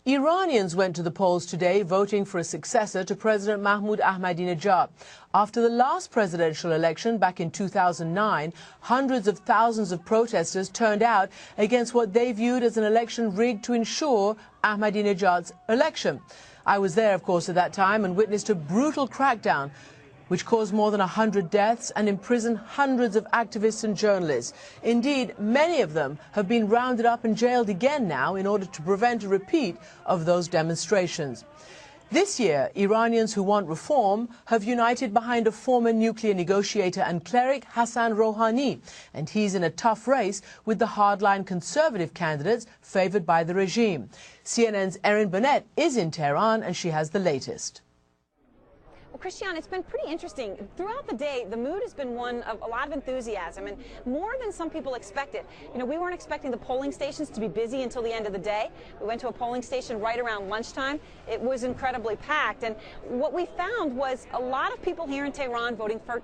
Iranians went to the polls today voting for a successor to President Mahmoud Ahmadinejad. After the last presidential election back in 2009, hundreds of thousands of protesters turned out against what they viewed as an election rigged to ensure Ahmadinejad's election. I was there, of course, at that time and witnessed a brutal crackdown which caused more than 100 deaths and imprisoned hundreds of activists and journalists. Indeed, many of them have been rounded up and jailed again now in order to prevent a repeat of those demonstrations. This year, Iranians who want reform have united behind a former nuclear negotiator and cleric, Hassan Rouhani, and he's in a tough race with the hardline conservative candidates favoured by the regime. CNN's Burnett is in Tehran and she has the latest. Well, Christian, it's been pretty interesting. Throughout the day, the mood has been one of a lot of enthusiasm, and more than some people expected. You know, we weren't expecting the polling stations to be busy until the end of the day. We went to a polling station right around lunchtime. It was incredibly packed, and what we found was a lot of people here in Tehran voting for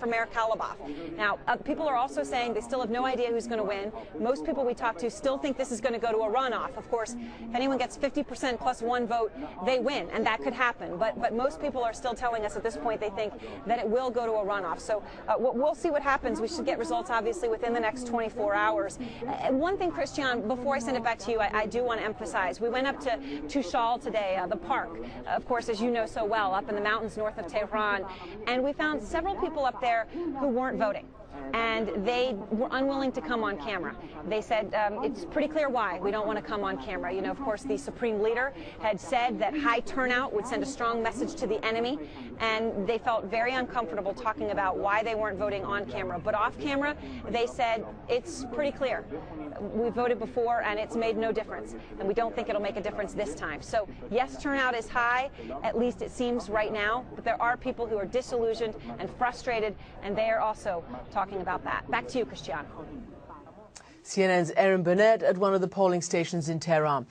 Mayor Kalibaf. Now, people are also saying they still have no idea who's going to win. Most people we talked to still think this is going to go to a runoff. Of course, if anyone gets 50% plus one vote, they win, and that could happen. But most people are still telling us at this point they think that it will go to a runoff. So we'll see what happens. We should get results, obviously, within the next 24 hours. One thing, Christian, before I send it back to you, I do want to emphasize. We went up to Tushal today, the park, of course, as you know so well, up in the mountains north of Tehran, and we found several people up there who weren't voting. And they were unwilling to come on camera. They said it's pretty clear why we don't want to come on camera. You know, of course, the supreme leader had said that high turnout would send a strong message to the enemy, and they felt very uncomfortable talking about why they weren't voting on camera. But off camera, they said it's pretty clear. We voted before, and it's made no difference, and we don't think it'll make a difference this time. So, yes, turnout is high, at least it seems right now, but there are people who are disillusioned and frustrated, and they are also talking about that. Back to you, Christian. CNN's Burnett at one of the polling stations in Tehran.